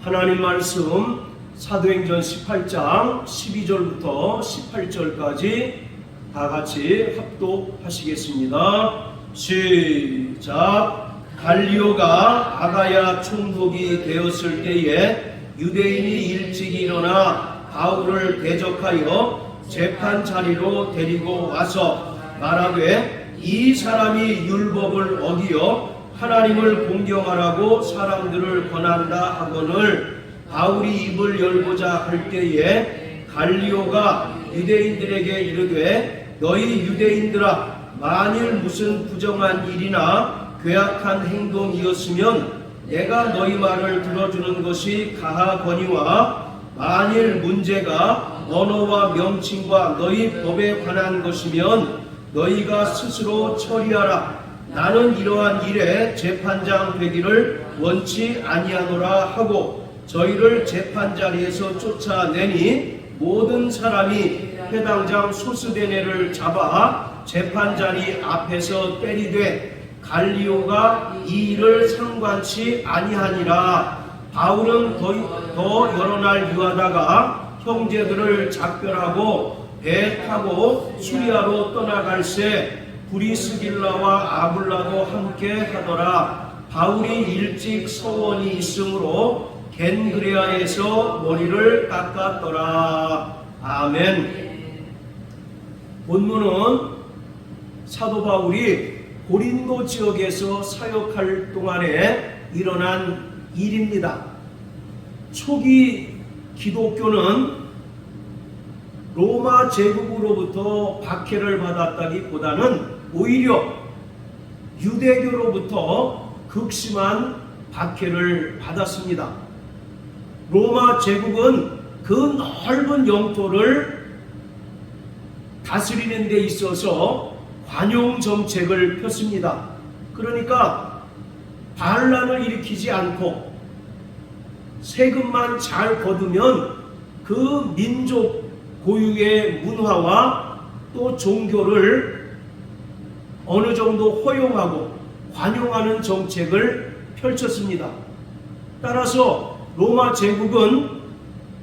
하나님 말씀 사도행전 18장 12절부터 18절까지 다 같이 합독하시겠습니다. 시작. 갈리오가 아가야 총독이 되었을 때에 유대인이 일찍 일어나 바울을 대적하여 재판 자리로 데리고 와서 말하되 이 사람이 율법을 어기어 하나님을 공경하라고 사람들을 권한다 하거늘 바울이 입을 열고자 할 때에 갈리오가 유대인들에게 이르되 너희 유대인들아 만일 무슨 부정한 일이나 괴악한 행동이었으면 내가 너희 말을 들어주는 것이 가하거니와 만일 문제가 언어와 명칭과 너희 법에 관한 것이면 너희가 스스로 처리하라. 나는 이러한 일에 재판장 되기를 원치 아니하노라 하고 저희를 재판 자리에서 쫓아내니 모든 사람이 해당장 소스데네를 잡아 재판 자리 앞에서 때리되 갈리오가 이 일을 상관치 아니하니라. 바울은 더 여러 날 유하다가 형제들을 작별하고 배 타고 수리아로 떠나갈새 브리스길라와 아굴라도 함께 하더라. 바울이 일찍 서원이 있으므로 겐그레아에서 머리를 깎았더라. 아멘. 본문은 사도 바울이 고린도 지역에서 사역할 동안에 일어난 일입니다. 초기 기독교는 로마 제국으로부터 박해를 받았다기보다는 오히려 유대교로부터 극심한 박해를 받았습니다. 로마 제국은 그 넓은 영토를 다스리는 데 있어서 관용 정책을 폈습니다. 그러니까 반란을 일으키지 않고 세금만 잘 거두면 그 민족 고유의 문화와 또 종교를 어느 정도 허용하고 관용하는 정책을 펼쳤습니다. 따라서 로마 제국은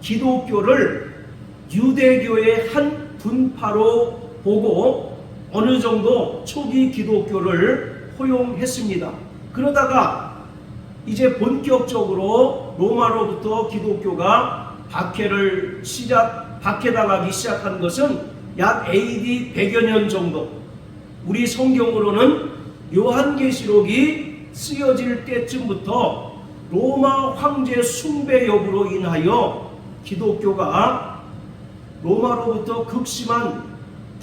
기독교를 유대교의 한 분파로 보고 어느 정도 초기 기독교를 허용했습니다. 그러다가 이제 본격적으로 로마로부터 기독교가 박해당하기 시작한 것은 약 AD 100여 년 정도, 우리 성경으로는 요한계시록이 쓰여질 때쯤부터 로마 황제 숭배 여부로 인하여 기독교가 로마로부터 극심한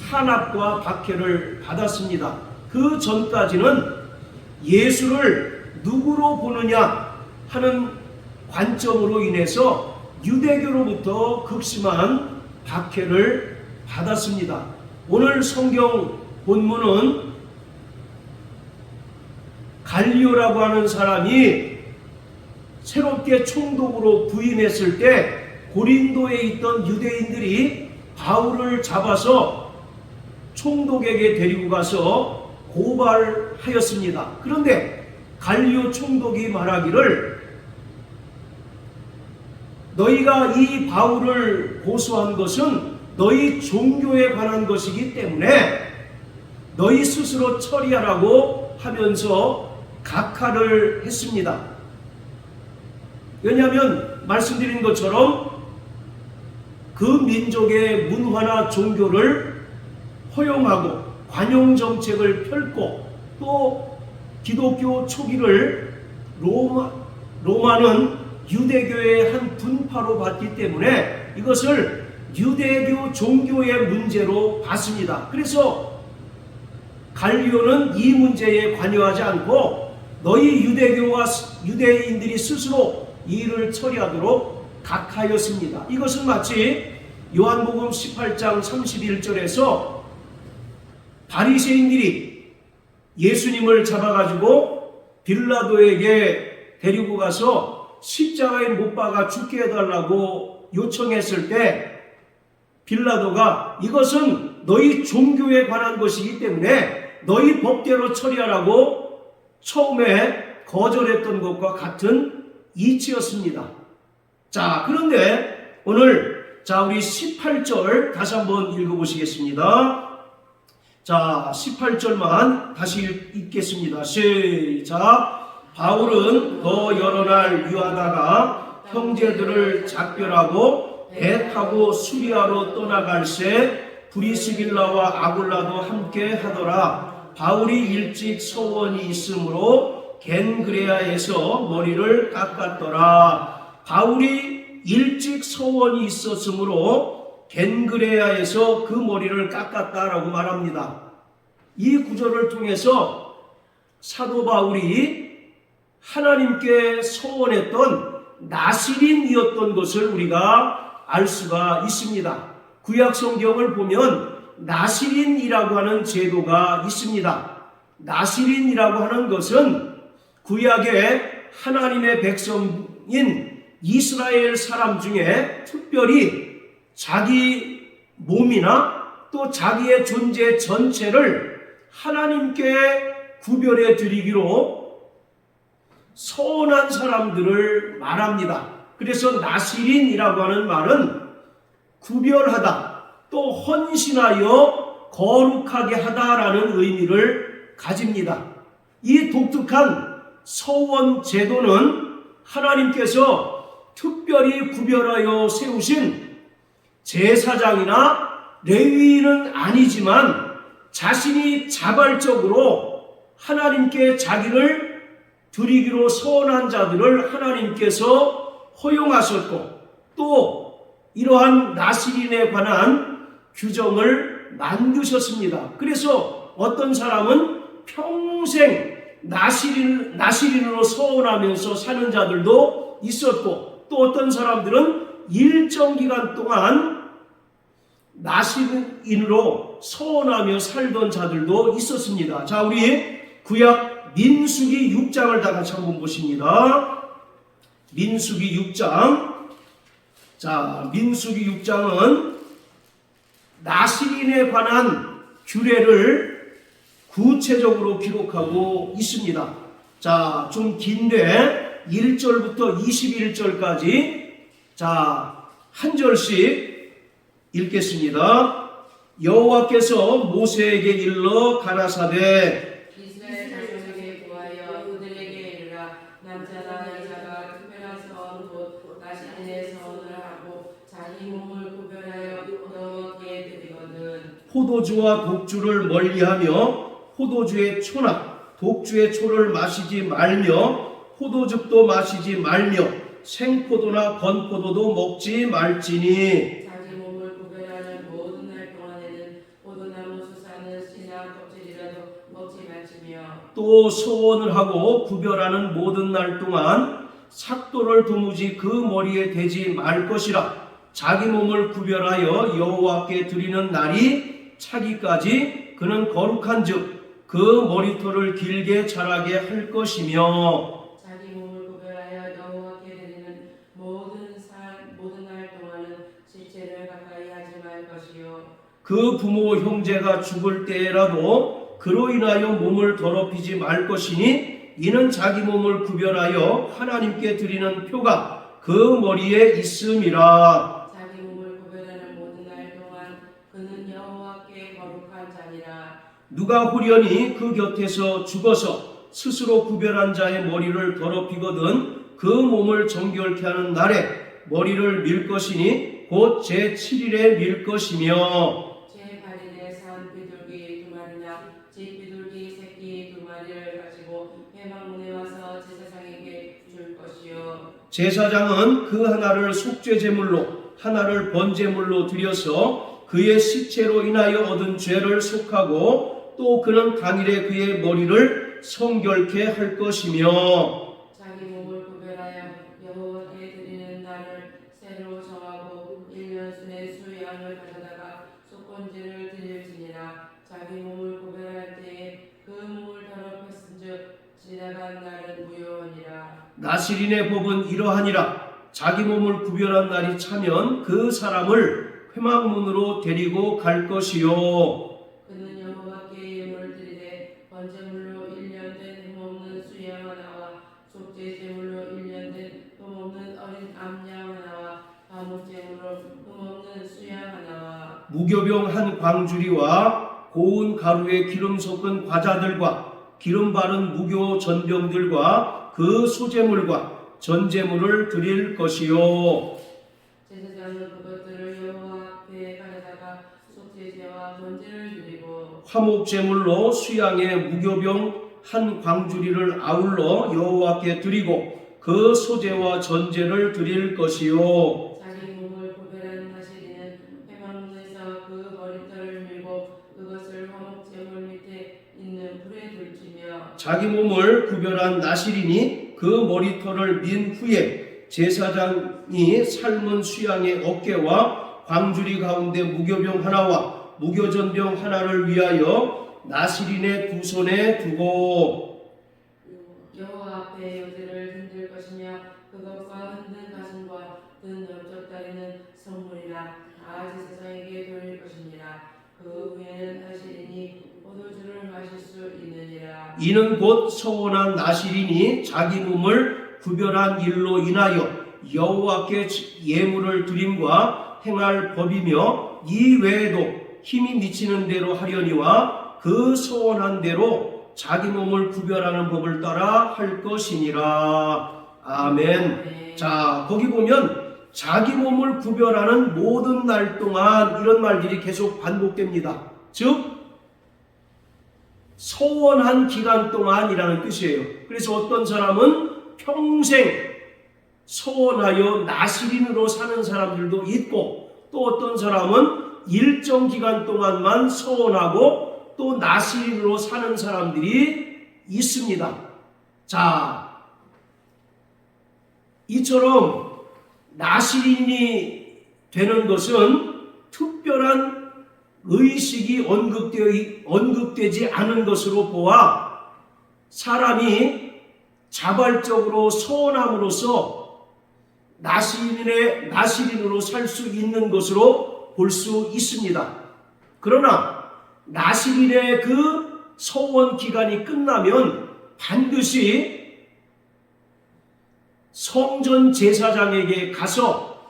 탄압과 박해를 받았습니다. 그 전까지는 예수를 누구로 보느냐 하는 관점으로 인해서 유대교로부터 극심한 박해를 받았습니다. 오늘 성경 본문은 갈리오라고 하는 사람이 새롭게 총독으로 부임했을 때 고린도에 있던 유대인들이 바울을 잡아서 총독에게 데리고 가서 고발하였습니다. 그런데 갈리오 총독이 말하기를 너희가 이 바울을 고소한 것은 너희 종교에 관한 것이기 때문에 너희 스스로 처리하라고 하면서 각하를 했습니다. 왜냐하면 말씀드린 것처럼 그 민족의 문화나 종교를 허용하고 관용 정책을 펼고 또 기독교 초기를 로마는 유대교의 한 분파로 봤기 때문에 이것을 유대교 종교의 문제로 봤습니다. 그래서 갈리오는 이 문제에 관여하지 않고 너희 유대인들이 스스로 이 일을 처리하도록 각하였습니다. 이것은 마치 요한복음 18장 31절에서 바리새인들이 예수님을 잡아가지고 빌라도에게 데리고 가서 십자가에 못 박아 죽게 해달라고 요청했을 때 빌라도가 이것은 너희 종교에 관한 것이기 때문에 너희 법대로 처리하라고 처음에 거절했던 것과 같은 이치였습니다. 자, 그런데 오늘 우리 18절 다시 한번 읽어보시겠습니다. 자, 18절만 다시 읽겠습니다. 시작. 바울은 더 여러 날 유하다가 형제들을 작별하고 배 타고 수리아로 떠나갈새 브리스길라와 아굴라도 함께 하더라. 바울이 일찍 서원이 있으므로 겐그레아에서 머리를 깎았더라. 바울이 일찍 서원이 있었으므로 겐그레아에서 그 머리를 깎았다라고 말합니다. 이 구절을 통해서 사도 바울이 하나님께 서원했던 나시린이었던 것을 우리가 알 수가 있습니다. 구약 성경을 보면 나시린이라고 하는 제도가 있습니다. 나시린이라고 하는 것은 구약의 하나님의 백성인 이스라엘 사람 중에 특별히 자기 몸이나 또 자기의 존재 전체를 하나님께 구별해 드리기로 서원한 사람들을 말합니다. 그래서 나시린이라고 하는 말은 구별하다, 또 헌신하여 거룩하게 하다라는 의미를 가집니다. 이 독특한 서원 제도는 하나님께서 특별히 구별하여 세우신 제사장이나 레위인은 아니지만 자신이 자발적으로 하나님께 자기를 드리기로 서원한 자들을 하나님께서 허용하셨고, 또 이러한 나시린에 관한 규정을 만드셨습니다. 그래서 어떤 사람은 평생 나시린으로 서원하면서 사는 자들도 있었고, 또 어떤 사람들은 일정 기간 동안 나시린으로 서원하며 살던 자들도 있었습니다. 자, 우리 구약 민수기 6장을 다 같이 한번 보십니다. 민수기 6장. 자, 민수기 6장은 나시린에 관한 규례를 구체적으로 기록하고 있습니다. 자, 좀 긴데 1절부터 21절까지 한 절씩 읽겠습니다. 여호와께서 모세에게 일러 가라사대 이스라엘 자손에게 구하여 그들에게 이르라. 남자나 여자가 특별한 서원 곧 나시린의 서원을 하고 자기 몸을 구별하여 여호와께 드리거든. 포도주와 독주를 멀리하며 포도주의 초나 독주의 초를 마시지 말며 포도즙도 마시지 말며 생포도나 건포도도 먹지 말지니 자기 몸을 구별하는 모든 날 동안에는 포도나무 수사는 씨나 껍질이라도 먹지 말지며 또 소원을 하고 구별하는 모든 날 동안 삭도를 도무지 그 머리에 대지 말 것이라. 자기 몸을 구별하여 여호와께 드리는 날이 차기까지 그는 거룩한즉 그 머리털을 길게 자라게 할 것이며 자기 몸을 구별하여 여호와께 드리는 모든 날 동안은 시체를 가까이 하지 말 것이요 그 부모 형제가 죽을 때라도 그로 인하여 몸을 더럽히지 말 것이니 이는 자기 몸을 구별하여 하나님께 드리는 표가 그 머리에 있음이라. 자기 몸을 구별하는 모든 날 동안 그는 여호와께 거룩한 자니라. 누가 후련히 그 곁에서 죽어서 스스로 구별한 자의 머리를 더럽히거든 그 몸을 정결케 하는 날에 머리를 밀 것이니 곧 제7일에 밀 것이며 제8일에 산 비둘기 2마리나 집 비둘기 새끼 2마리를 가지고 회막문에 와서 제사장에게 줄 것이요 제사장은 그 하나를 속죄제물로 하나를 번제물로 드려서 그의 시체로 인하여 얻은 죄를 속하고 또 그는 당일에 그의 머리를 성결케 할 것이며 자기 몸을 구별하여 여호와께 드리는 날을 새로 정하고 1년순의 수양을 가져다가 속건제를 드릴지니라. 자기 몸을 구별할 때에 그 몸을 더럽혔은즉 지나간 날은 무효하니라. 나시린의 법은 이러하니라. 자기 몸을 구별한 날이 차면 그 사람을 회막문으로 데리고 갈 것이요 그는 여호와께 예물을 드리되 번제물로 1년 된 흠없는 수양 하나와 속죄제물로 1년 된 흠없는 어린 암양 무교병 한 광주리와 고운 가루에 기름 섞은 과자들과 기름 바른 무교 전병들과 그 소제물과 전제물을 드릴 것이요. 제사장은 그것들을 여호와 앞에 가져다가 속죄제와 번제를 드리고 화목제물로 수양의 무교병 한 광주리를 아울러 여호와께 드리고 그 소제와 전제를 드릴 것이요. 자기 몸을 구별한 나시리는 회막문에서 그 머리털을 밀고 그것을 화목제물 밑에 있는 불에 둘지며 자기 몸을 구별한 나실이니 그 머리털을 민 후에 제사장이 삶은 수양의 어깨와 광주리 가운데 무교병 하나와 무교전병 하나를 위하여 나실인의 두 손에 두고 여호와 앞에 요제를 흔들 것이며 그것과 흔든 가슴과 든 넓적다리는 성물이라 다 제사장에게 돌릴 것이니라. 그 후에는 나시린이 포도주를 마실 수 있느니라. 이는 곧 서원한 나실인이 자기 몸을 구별한 일로 인하여 여호와께 예물을 드림과 행할 법이며 이 외에도 힘이 미치는 대로 하려니와 그 서원한 대로 자기 몸을 구별하는 법을 따라 할 것이니라. 아멘. 자, 거기 보면 자기 몸을 구별하는 모든 날 동안 이런 말들이 계속 반복됩니다. 즉 서원한 기간 동안이라는 뜻이에요. 그래서 어떤 사람은 평생 서원하여 나실인으로 사는 사람들도 있고 또 어떤 사람은 일정 기간 동안만 서원하고 또 나실인으로 사는 사람들이 있습니다. 자, 이처럼 나실인이 되는 것은 특별한 의식이 언급되지 않은 것으로 보아 사람이 자발적으로 서원함으로써 나실인으로 살 수 있는 것으로 볼 수 있습니다. 그러나 나실인의 그 서원 기간이 끝나면 반드시 성전 제사장에게 가서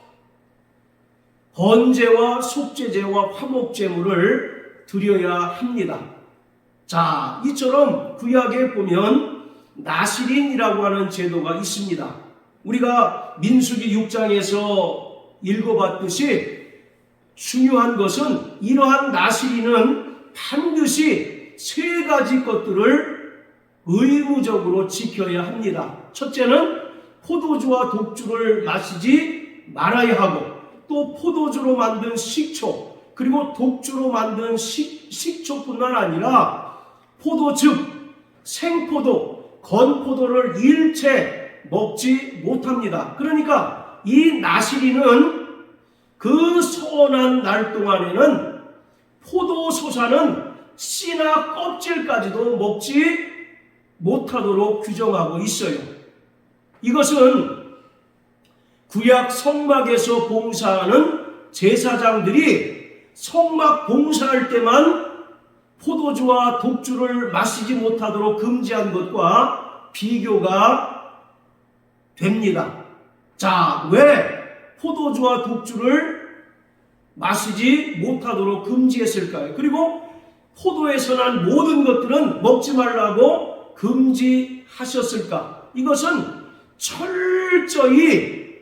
번제와 속죄제와 화목제물을 드려야 합니다. 자, 이처럼 구약에 보면 나실인이라고 하는 제도가 있습니다. 우리가 민수기 6장에서 읽어봤듯이 중요한 것은 이러한 나실인은 반드시 세 가지 것들을 의무적으로 지켜야 합니다. 첫째는 포도주와 독주를 마시지 말아야 하고 또 포도주로 만든 식초 그리고 독주로 만든 식초뿐만 아니라 포도 즉 생포도, 건포도를 일체 먹지 못합니다. 그러니까 이 나실인은 그 서원한 날 동안에는 포도소사는 씨나 껍질까지도 먹지 못하도록 규정하고 있어요. 이것은 구약 성막에서 봉사하는 제사장들이 성막 봉사할 때만 포도주와 독주를 마시지 못하도록 금지한 것과 비교가 됩니다. 자, 왜 포도주와 독주를 마시지 못하도록 금지했을까요? 그리고 포도에서 난 모든 것들은 먹지 말라고 금지하셨을까? 이것은 철저히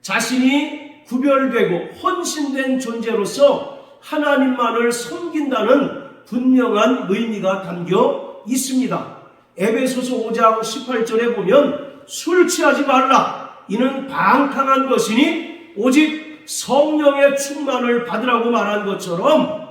자신이 구별되고 헌신된 존재로서 하나님만을 섬긴다는 분명한 의미가 담겨 있습니다. 에베소서 5장 18절에 보면 술 취하지 말라. 이는 방탕한 것이니 오직 성령의 충만을 받으라고 말한 것처럼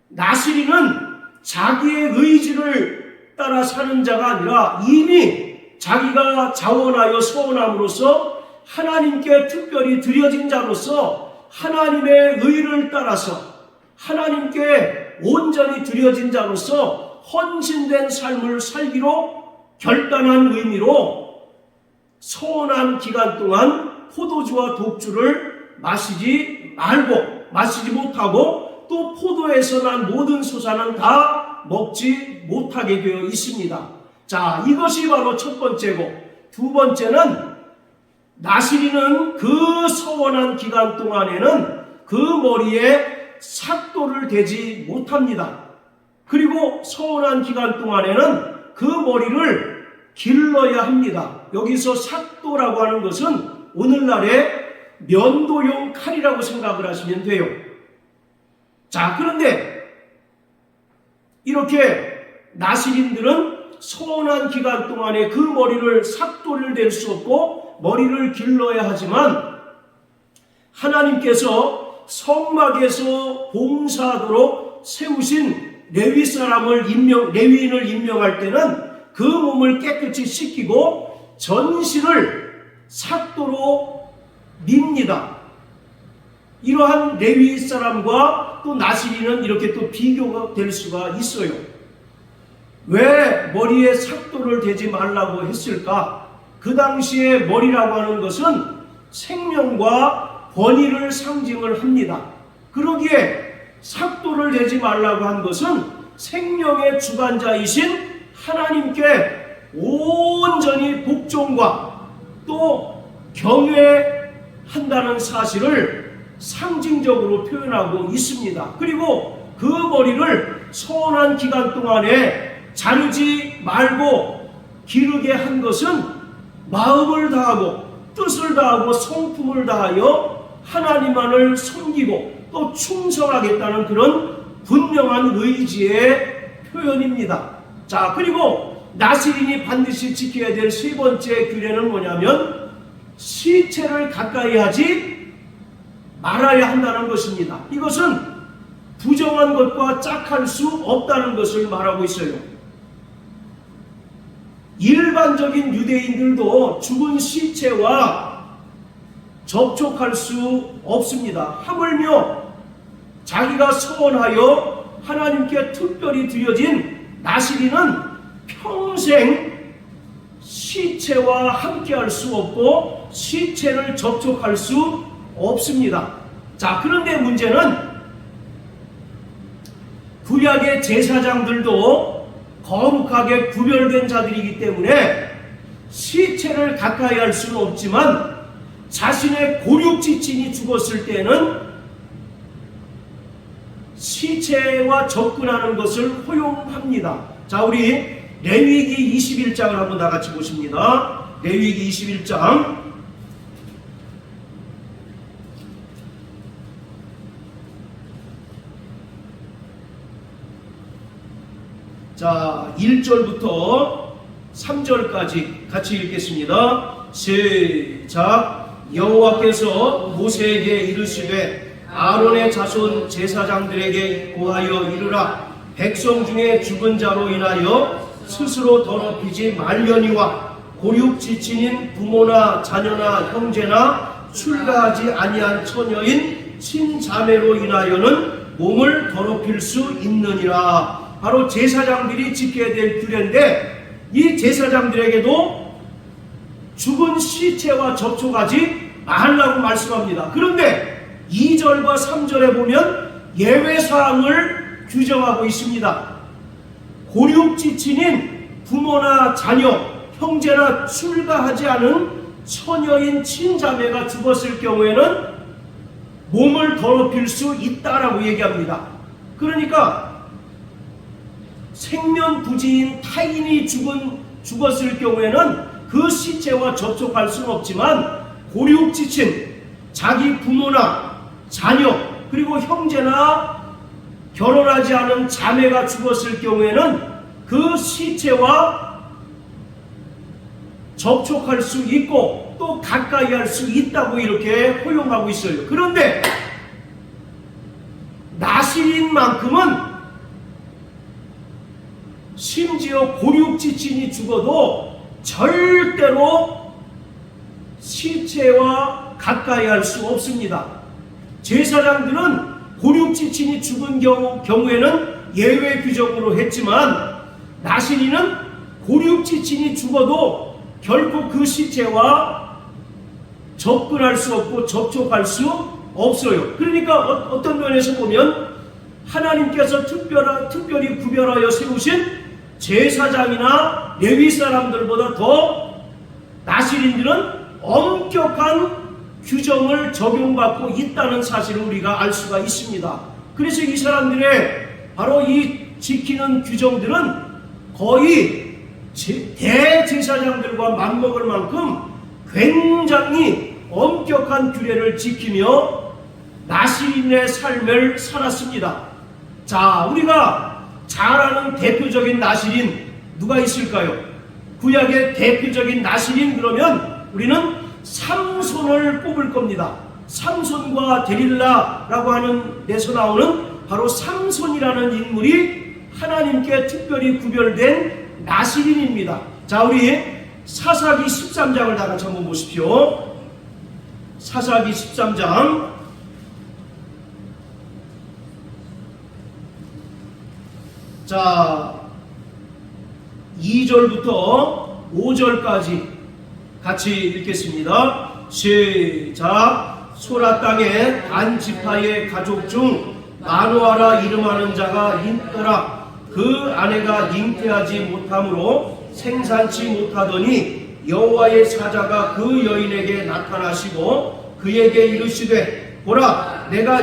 나실인은 자기의 의지를 따라 사는 자가 아니라 이미 자기가 자원하여 서원함으로써 하나님께 특별히 드려진 자로서 하나님의 의를 따라서 하나님께 온전히 드려진 자로서 헌신된 삶을 살기로 결단한 의미로 서원한 기간 동안 포도주와 독주를 마시지 못하고 또 포도에서 난 모든 소사는 다 먹지 못하게 되어 있습니다. 자, 이것이 바로 첫 번째고, 두 번째는 나실인은 그 서원한 기간 동안에는 그 머리에 삭도를 대지 못합니다. 그리고 서원한 기간 동안에는 그 머리를 길러야 합니다. 여기서 삭도라고 하는 것은 오늘날의 면도용 칼이라고 생각을 하시면 돼요. 자, 그런데 이렇게 나시린들은 서원한 기간 동안에 그 머리를 삭도를 댈 수 없고 머리를 길러야 하지만 하나님께서 성막에서 봉사하도록 세우신 레위 레위인을 임명할 때는 그 몸을 깨끗이 씻기고 전신을 삭도로 밉니다. 이러한 레위 사람과 또 나시린은 이렇게 또 비교가 될 수가 있어요. 왜 머리에 삭도를 대지 말라고 했을까? 그 당시에 머리라고 하는 것은 생명과 권위를 상징을 합니다. 그러기에 삭도를 대지 말라고 한 것은 생명의 주관자이신 하나님께 온전히 복종과 또 경외한다는 사실을 상징적으로 표현하고 있습니다. 그리고 그 머리를 서원한 기간 동안에 자르지 말고 기르게 한 것은 마음을 다하고 뜻을 다하고 성품을 다하여 하나님만을 섬기고 또 충성하겠다는 그런 분명한 의지의 표현입니다. 자, 그리고 나시린이 반드시 지켜야 될 세 번째 규례는 뭐냐면 시체를 가까이 하지 말아야 한다는 것입니다. 이것은 부정한 것과 짝할 수 없다는 것을 말하고 있어요. 일반적인 유대인들도 죽은 시체와 접촉할 수 없습니다. 하물며 자기가 서원하여 하나님께 특별히 드려진 나시린은 평생 시체와 함께할 수 없고 시체를 접촉할 수 없습니다. 자, 그런데 문제는 구약의 제사장들도 거룩하게 구별된 자들이기 때문에 시체를 가까이 할 수는 없지만 자신의 고륙지친이 죽었을 때는 시체와 접근하는 것을 허용합니다. 자, 우리 레위기 21장을 한번 다 같이 보십니다. 레위기 21장 자, 1절부터 3절까지 같이 읽겠습니다. 시작. 여호와께서 모세에게 이르시되 아론의 자손 제사장들에게 고하여 이르라. 백성 중에 죽은 자로 인하여 스스로 더럽히지 말려니와 고륙지친인 부모나 자녀나 형제나 출가하지 아니한 처녀인 친자매로 인하여는 몸을 더럽힐 수 있느니라. 바로 제사장들이 지켜야 될 규례인데 이 제사장들에게도 죽은 시체와 접촉하지 말라고 말씀합니다. 그런데 2절과 3절에 보면 예외사항을 규정하고 있습니다. 고륙지친인 부모나 자녀, 형제나 출가하지 않은 처녀인 친자매가 죽었을 경우에는 몸을 더럽힐 수 있다라고 얘기합니다. 그러니까 생면부지인 타인이 죽었을 경우에는 그 시체와 접촉할 수는 없지만 고륙지친 자기 부모나 자녀 그리고 형제나 결혼하지 않은 자매가 죽었을 경우에는 그 시체와 접촉할 수 있고 또 가까이 할 수 있다고 이렇게 허용하고 있어요. 그런데 나시린만큼은 심지어 고륙지친이 죽어도 절대로 시체와 가까이 할 수 없습니다. 제사장들은 고륙지친이 죽은 경우에는 예외 규정으로 했지만 나시린은 고륙지친이 죽어도 결코 그 시체와 접근할 수 없고 접촉할 수 없어요. 그러니까 어떤 면에서 보면 하나님께서 특별히 구별하여 세우신 제사장이나 레위 사람들보다 더 나시린들은 엄격한 규정을 적용받고 있다는 사실을 우리가 알 수가 있습니다. 그래서 이 사람들의 바로 이 지키는 규정들은 거의 대제사장들과 맞먹을 만큼 굉장히 엄격한 규례를 지키며 나시린의 삶을 살았습니다. 자, 우리가 잘 아는 대표적인 나시린 누가 있을까요? 구약의 대표적인 나시린 그러면 우리는 삼손을 뽑을 겁니다. 삼손과 데릴라라고 하는 데서 나오는 바로 삼손이라는 인물이 하나님께 특별히 구별된 나시린입니다. 자, 우리 사사기 13장을 다 같이 한번 보십시오. 사사기 13장 자 2절부터 5절까지 같이 읽겠습니다. 시작. 소라 땅에 단 지파의 가족 중 마노아라 이름하는 자가 있더라. 그 아내가 잉태하지 못하므로 생산치 못하더니 여호와의 사자가 그 여인에게 나타나시고 그에게 이르시되 보라 내가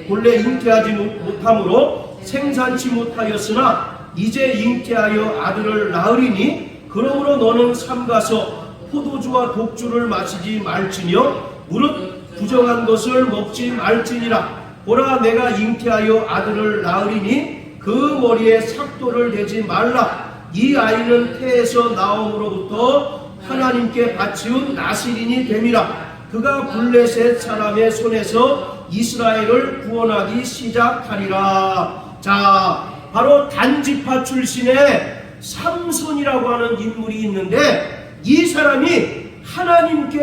본래 잉태하지 못하므로 생산치 못하였으나 이제 잉태하여 아들을 낳으리니 그러므로 너는 삼가서 포도주와 독주를 마시지 말지며 무릇 부정한 것을 먹지 말지니라. 보라 내가 잉태하여 아들을 낳으리니 그 머리에 삭도를 대지 말라. 이 아이는 태에서 나옴으로부터 하나님께 바치운 나시린이 됨이라. 그가 블레셋 사람의 손에서 이스라엘을 구원하기 시작하리라. 자, 바로 단지파 출신의 삼손이라고 하는 인물이 있는데 이 사람이 하나님께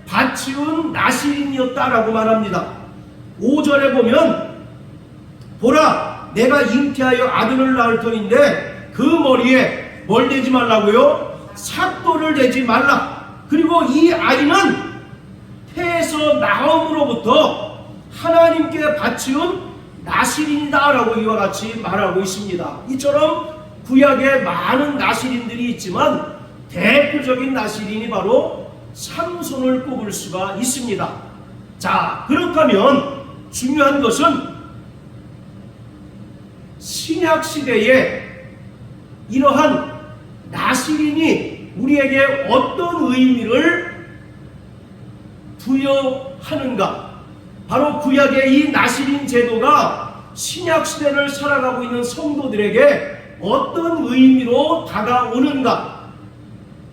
바치운 나시린이었다라고 말합니다. 5절에 보면 보라 내가 잉태하여 아들을 낳을 터인데 그 머리에 뭘 대지 말라고요? 삭도를 대지 말라. 그리고 이 아이는 태에서 나옴으로부터 하나님께 바치운 나시린이다 라고 이와 같이 말하고 있습니다. 이처럼 구약에 많은 나시린들이 있지만 대표적인 나시린이 바로 삼손을 꼽을 수가 있습니다. 자, 그렇다면 중요한 것은 신약시대에 이러한 나시린이 우리에게 어떤 의미를 부여하는가. 바로 구약의 이 나시린 제도가 신약시대를 살아가고 있는 성도들에게 어떤 의미로 다가오는가.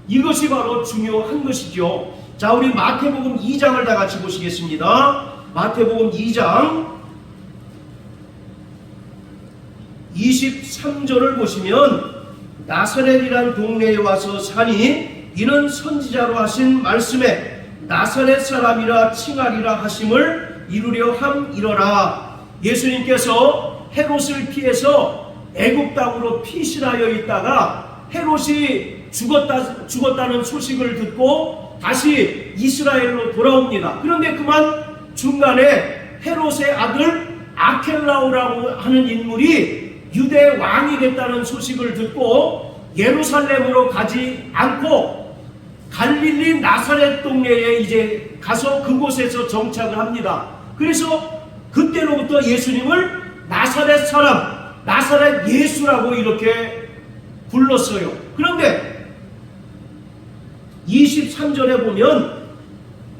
이것이 바로 중요한 것이죠. 자, 우리 마태복음 2장을 다 같이 보시겠습니다. 마태복음 2장 23절을 보시면 나사렛이란 동네에 와서 사니 이는 선지자로 하신 말씀에 나사렛 사람이라 칭하리라 하심을 이루려 함이러라. 예수님께서 헤롯을 피해서 애굽 땅으로 피신하여 있다가 헤롯이 죽었다는 소식을 듣고 다시 이스라엘로 돌아옵니다. 그런데 그만 중간에 헤롯의 아들 아켈라오라고 하는 인물이 유대 왕이 됐다는 소식을 듣고 예루살렘으로 가지 않고 갈릴리 나사렛 동네에 이제 가서 그곳에서 정착을 합니다. 그래서 그때로부터 예수님을 나사렛 사람, 나사렛 예수라고 이렇게 불렀어요. 그런데 23절에 보면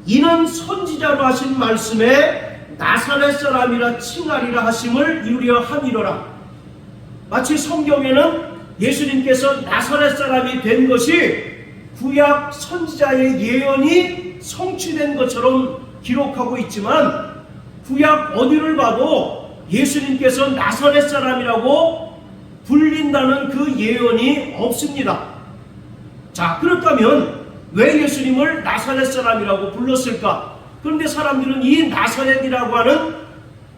이는 선지자로 하신 말씀에 나사렛 사람이라 칭하리라 하심을 이루려 함이로라. 마치 성경에는 예수님께서 나사렛 사람이 된 것이 구약 선지자의 예언이 성취된 것처럼 기록하고 있지만 구약 어디를 봐도 예수님께서 나사렛 사람이라고 불린다는 그 예언이 없습니다. 자, 그렇다면 왜 예수님을 나사렛 사람이라고 불렀을까? 그런데 사람들은 이 나사렛이라고 하는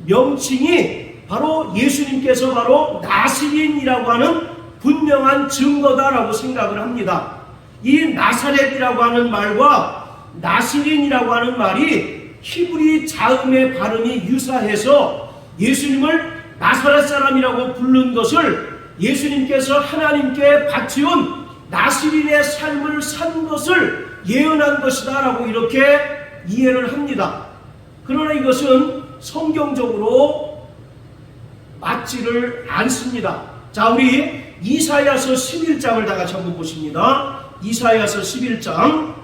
명칭이 바로 예수님께서 바로 나시린이라고 하는 분명한 증거다라고 생각을 합니다. 이 나사렛이라고 하는 말과 나시린이라고 하는 말이 히브리 자음의 발음이 유사해서 예수님을 나사렛 사람이라고 부른 것을 예수님께서 하나님께 바치운 나시린의 삶을 산 것을 예언한 것이다 라고 이렇게 이해를 합니다. 그러나 이것은 성경적으로 맞지를 않습니다. 자, 우리 이사야서 11장을 다 같이 한번 보십니다. 이사야서 11장.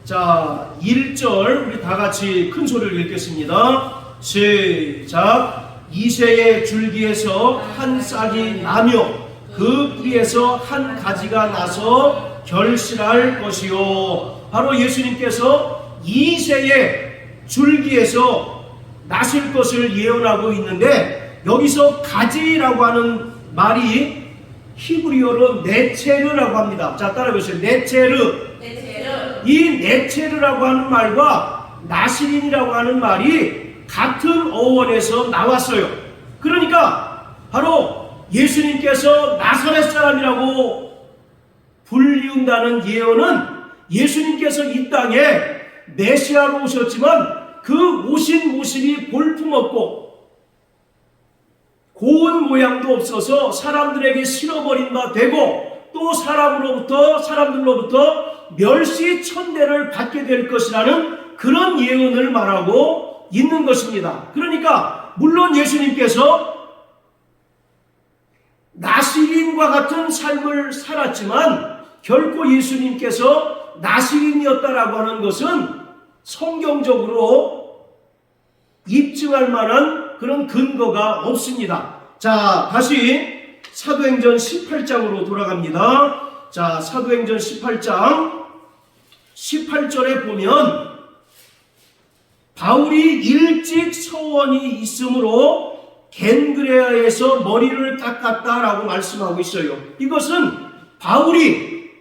자, 1절 우리 다 같이 큰 소리를 읽겠습니다. 시작. 이새의 줄기에서 한 싹이 나며 그 뿌리에서 한 가지가 나서 결실할 것이요. 바로 예수님께서 이새의 줄기에서 나실 것을 예언하고 있는데, 여기서 가지라고 하는 말이 히브리어로 네체르라고 합니다. 자, 따라해보세요. 네체르. 이 네체르라고 하는 말과 나시린이라고 하는 말이 같은 어원에서 나왔어요. 그러니까 바로 예수님께서 나사렛 사람이라고 불리운다는 예언은 예수님께서 이 땅에 메시아로 오셨지만 그 오신 모습이 볼품없고 고운 모양도 없어서 사람들에게 실어버린 바 되고, 또 사람들로부터 멸시천대를 받게 될 것이라는 그런 예언을 말하고 있는 것입니다. 그러니까 물론 예수님께서 나시린과 같은 삶을 살았지만 결코 예수님께서 나시린이었다라고 하는 것은 성경적으로 입증할 만한 그런 근거가 없습니다. 자, 다시 사도행전 18장으로 돌아갑니다. 자, 사도행전 18장 18절에 보면 바울이 일찍 서원이 있으므로 겐그레아에서 머리를 깎았다라고 말씀하고 있어요. 이것은 바울이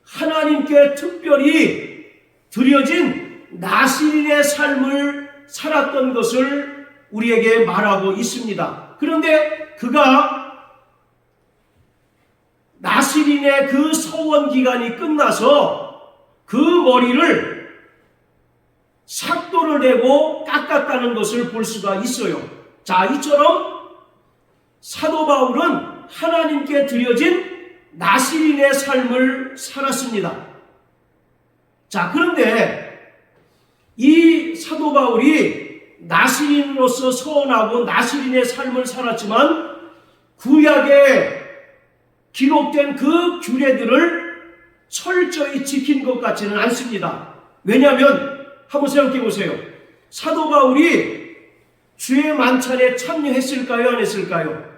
하나님께 특별히 드려진 나시린의 삶을 살았던 것을 우리에게 말하고 있습니다. 그런데 그가 나시린의 그 서원 기간이 끝나서 그 머리를 삭도를 내고 깎았다는 것을 볼 수가 있어요. 자, 이처럼 사도 바울은 하나님께 드려진 나시린의 삶을 살았습니다. 자, 그런데 이 사도 바울이 나시린으로서 서원하고 나시린의 삶을 살았지만 구약에 기록된 그 규례들을 철저히 지킨 것 같지는 않습니다. 왜냐하면 한번 생각해 보세요. 사도 바울이 주의 만찬에 참여했을까요? 안 했을까요?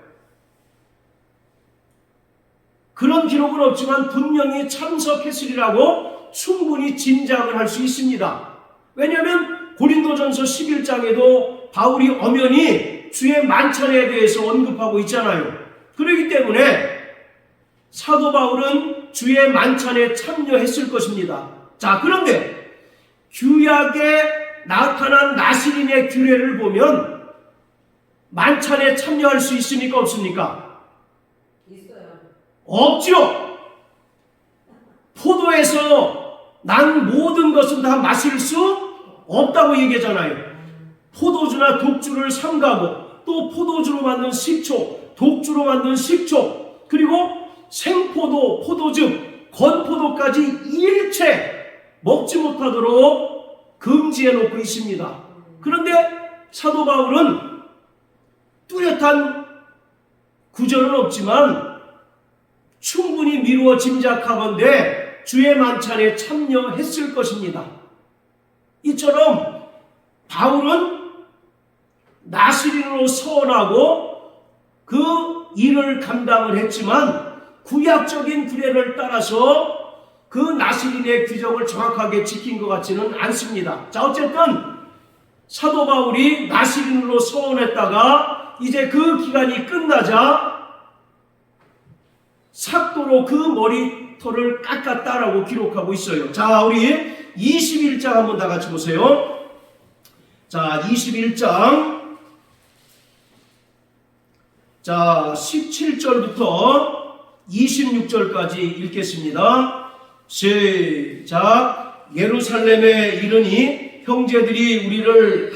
그런 기록은 없지만 분명히 참석했으리라고 충분히 짐작을 할 수 있습니다. 왜냐하면 고린도전서 11장에도 바울이 엄연히 주의 만찬에 대해서 언급하고 있잖아요. 그렇기 때문에 사도 바울은 주의 만찬에 참여했을 것입니다. 자, 그런데 규약에 나타난 나시린의 규례를 보면 만찬에 참여할 수 있습니까? 없습니까? 있어요. 없죠. 포도에서 난 모든 것은 다 마실 수 없다고 얘기하잖아요. 포도주나 독주를 삼가고, 또 포도주로 만든 식초, 독주로 만든 식초, 그리고 생포도, 포도즙, 건포도까지 일체 먹지 못하도록 금지해 놓고 있습니다. 그런데 사도 바울은 뚜렷한 구절은 없지만 충분히 미루어 짐작하건대 주의 만찬에 참여했을 것입니다. 이처럼 바울은 나시린으로 서원하고 그 일을 감당을 했지만 구약적인 규례를 따라서 그 나시린의 규정을 정확하게 지킨 것 같지는 않습니다. 자, 어쨌든 사도 바울이 나시린으로 서원했다가 이제 그 기간이 끝나자 삭도로 그 머리털을 깎았다라고 기록하고 있어요. 자, 우리 21장 한번 다 같이 보세요. 자, 21장 자, 17절부터 26절까지 읽겠습니다. 시작. 예루살렘에 이르니 형제들이 우리를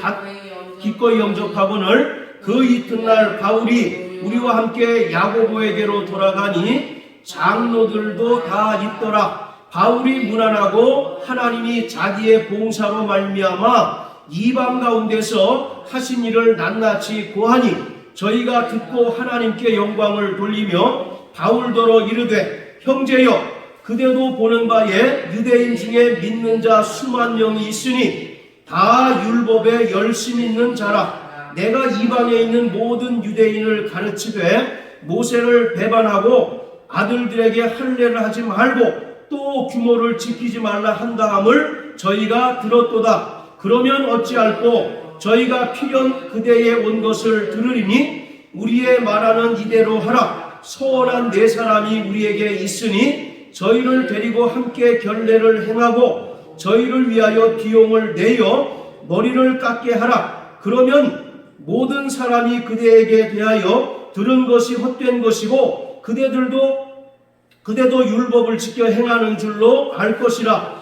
기꺼이 영접하거늘 그 이튿날 바울이 우리와 함께 야고보에게로 돌아가니 장로들도 다 있더라. 바울이 무난하고 하나님이 자기의 봉사로 말미암아 이방 가운데서 하신 일을 낱낱이 고하니 저희가 듣고 하나님께 영광을 돌리며 바울더러 이르되 형제여 그대도 보는 바에 유대인 중에 믿는 자 수만 명이 있으니 다 율법에 열심 있는 자라. 내가 이방에 있는 모든 유대인을 가르치되 모세를 배반하고 아들들에게 할례를 하지 말고 또 규모를 지키지 말라 한다함을 저희가 들었도다. 그러면 어찌할꼬 저희가 필연 그대에 온 것을 들으리니 우리의 말하는 이대로 하라. 소원한 네 사람이 우리에게 있으니 저희를 데리고 함께 결례를 행하고 저희를 위하여 비용을 내어 머리를 깎게 하라. 그러면 모든 사람이 그대에게 대하여 들은 것이 헛된 것이고 그대도 율법을 지켜 행하는 줄로 알 것이라.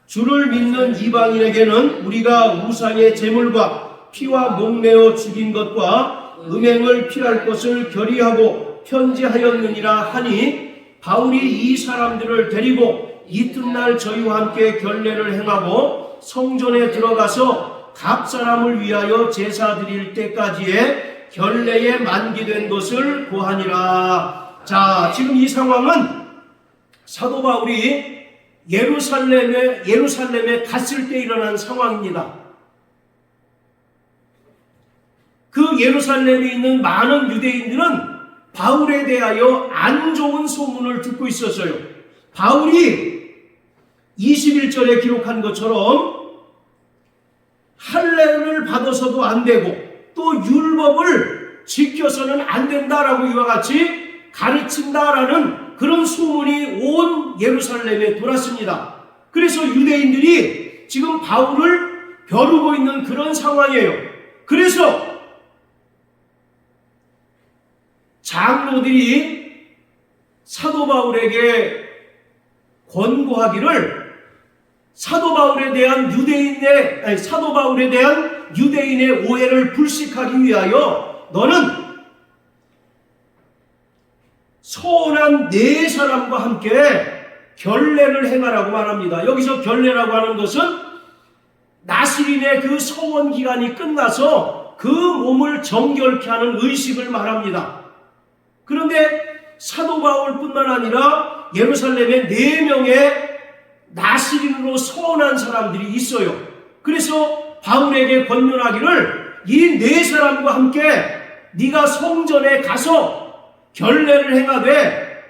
주를 믿는 이방인에게는 우리가 우상의 제물과 피와 목매어 죽인 것과 음행을 피할 것을 결의하고 편지하였느니라 하니 바울이 이 사람들을 데리고 이튿날 저희와 함께 결례를 행하고 성전에 들어가서 각 사람을 위하여 제사 드릴 때까지의 결례에 만기된 것을 고하니라. 자, 지금 이 상황은 사도 바울이 예루살렘에 갔을 때 일어난 상황입니다. 그 예루살렘에 있는 많은 유대인들은 바울에 대하여 안 좋은 소문을 듣고 있었어요. 바울이 21절에 기록한 것처럼 할례를 받아서도 안 되고 또 율법을 지켜서는 안 된다라고 이와 같이 가르친다라는 그런 소문이 온 예루살렘에 돌았습니다. 그래서 유대인들이 지금 바울을 벼르고 있는 그런 상황이에요. 그래서 장로들이 사도 바울에게 권고하기를 사도 바울에 대한 유대인의 오해를 불식하기 위하여 너는 소원한 네 사람과 함께 결례를 행하라고 말합니다. 여기서 결례라고 하는 것은 나시린의 그 소원 기간이 끝나서 그 몸을 정결케 하는 의식을 말합니다. 그런데 사도 바울뿐만 아니라 예루살렘에 4명의 나시린으로 소원한 사람들이 있어요. 그래서 바울에게 권면하기를 이 4사람과 함께 네가 성전에 가서 결례를 행하되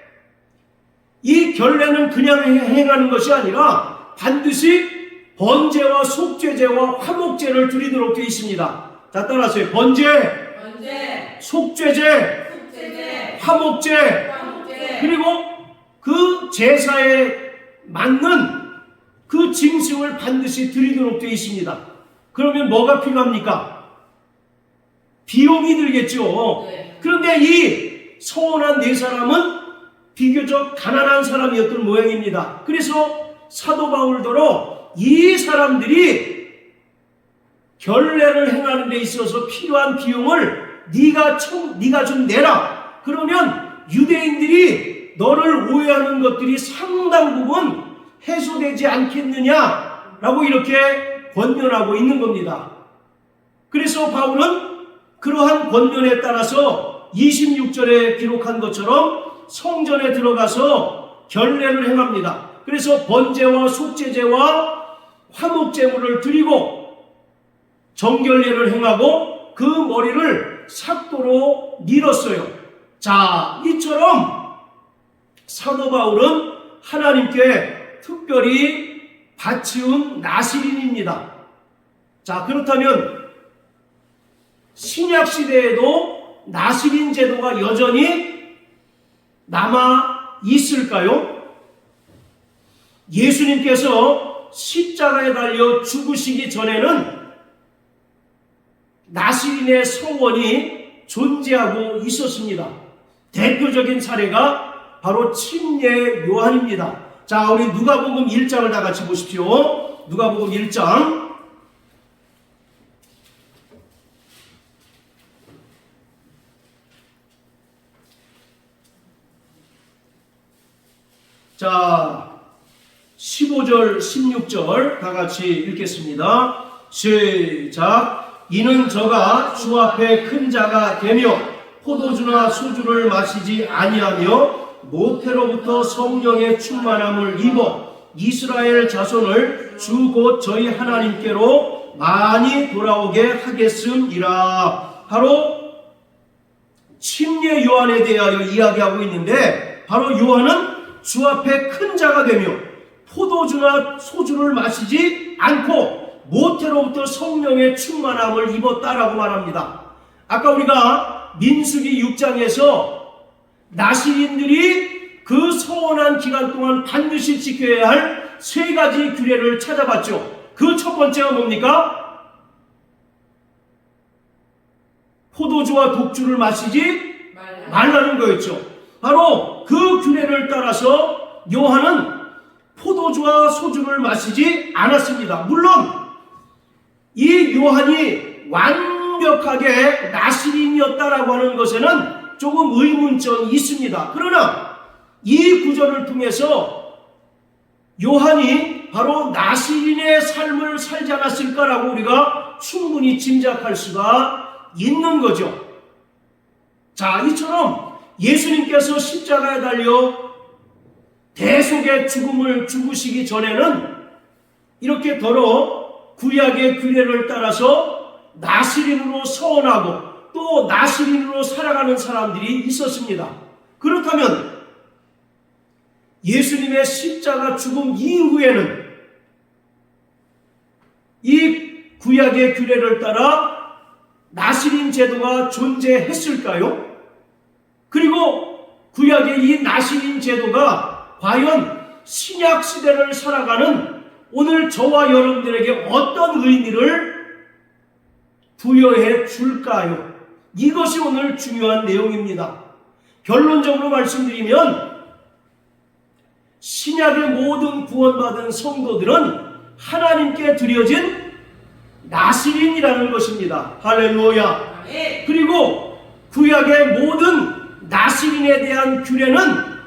이 결례는 그냥 행하는 것이 아니라 반드시 번제와 속죄제와 화목제를 드리도록 되어 있습니다. 자, 따라하세요. 번제, 속죄제, 화목제, 그리고 그 제사에 맞는 그 짐승을 반드시 드리도록 되어 있습니다. 그러면 뭐가 필요합니까? 비용이 들겠죠. 그런데 이 소원한 4사람은 비교적 가난한 사람이었던 모양입니다. 그래서 사도 바울더러 이 사람들이 결례를 행하는 데 있어서 필요한 비용을 네가 좀 내라. 그러면 유대인들이 너를 오해하는 것들이 상당 부분 해소되지 않겠느냐라고 이렇게 권면하고 있는 겁니다. 그래서 바울은 그러한 권면에 따라서 26절에 기록한 것처럼 성전에 들어가서 결례를 행합니다. 그래서 번제와 속죄제와 화목제물을 드리고 정결례를 행하고 그 머리를 삭도로 밀었어요. 자, 이처럼 사도 바울은 하나님께 특별히 바치운 나시린입니다. 자, 그렇다면 신약 시대에도 나시린 제도가 여전히 남아 있을까요? 예수님께서 십자가에 달려 죽으시기 전에는 나시린의 서원이 존재하고 있었습니다. 대표적인 사례가 바로 침례 요한입니다. 자, 우리 누가복음 1장을 다 같이 보십시오. 누가복음 1장. 자, 15절, 16절 다 같이 읽겠습니다. 시작. 이는 저가 주 앞에 큰 자가 되며 포도주나 소주를 마시지 아니하며 모태로부터 성령의 충만함을 입어 이스라엘 자손을 주 곧 저희 하나님께로 많이 돌아오게 하겠음이라. 바로 침례 요한에 대하여 이야기하고 있는데, 바로 요한은 주 앞에 큰 자가 되며 포도주나 소주를 마시지 않고 모태로부터 성령의 충만함을 입었다라고 말합니다. 아까 우리가 민수기 6장에서 나실인들이 그 서원한 기간 동안 반드시 지켜야 할 세 가지 규례를 찾아봤죠. 그 첫 번째가 뭡니까? 포도주와 독주를 마시지 말라는 거였죠. 바로 그 규례를 따라서 요한은 포도주와 소주를 마시지 않았습니다. 물론 이 요한이 완벽하게 나실인이었다라고 하는 것에는 조금 의문점이 있습니다. 그러나 이 구절을 통해서 요한이 바로 나실인의 삶을 살지 않았을까라고 우리가 충분히 짐작할 수가 있는 거죠. 자, 이처럼 예수님께서 십자가에 달려 대속의 죽음을 죽으시기 전에는 이렇게 더러 구약의 규례를 따라서 나실인으로 서원하고 또 나실인으로 살아가는 사람들이 있었습니다. 그렇다면 예수님의 십자가 죽음 이후에는 이 구약의 규례를 따라 나실인 제도가 존재했을까요? 그리고 구약의 이 나실인 제도가 과연 신약 시대를 살아가는 오늘 저와 여러분들에게 어떤 의미를 부여해 줄까요? 이것이 오늘 중요한 내용입니다. 결론적으로 말씀드리면 신약의 모든 구원받은 성도들은 하나님께 드려진 나실인이라는 것입니다. 할렐루야. 그리고 구약의 모든 나실인에 대한 규례는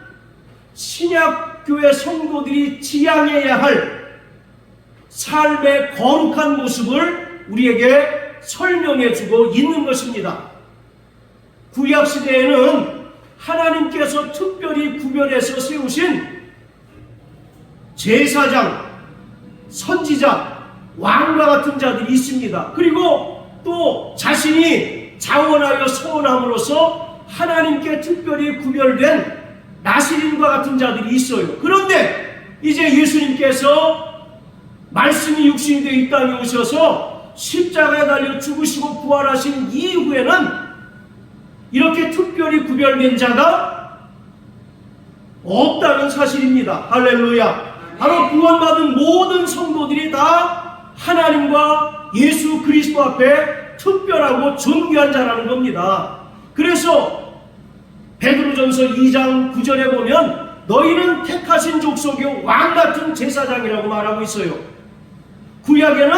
신약교회 성도들이 지향해야 할 삶의 거룩한 모습을 우리에게 설명해주고 있는 것입니다. 구약시대에는 하나님께서 특별히 구별해서 세우신 제사장, 선지자, 왕과 같은 자들이 있습니다. 그리고 또 자신이 자원하여 서원함으로써 하나님께 특별히 구별된 나실인과 같은 자들이 있어요. 그런데 이제 예수님께서 말씀이 육신이 되어 이 땅에 오셔서 십자가에 달려 죽으시고 부활하신 이후에는 이렇게 특별히 구별된 자가 없다는 사실입니다. 할렐루야. 바로 구원받은 모든 성도들이 다 하나님과 예수 그리스도 앞에 특별하고 존귀한 자라는 겁니다. 그래서 베드로전서 2장 9절에 보면 너희는 택하신 족속의 왕같은 제사장이라고 말하고 있어요. 구약에는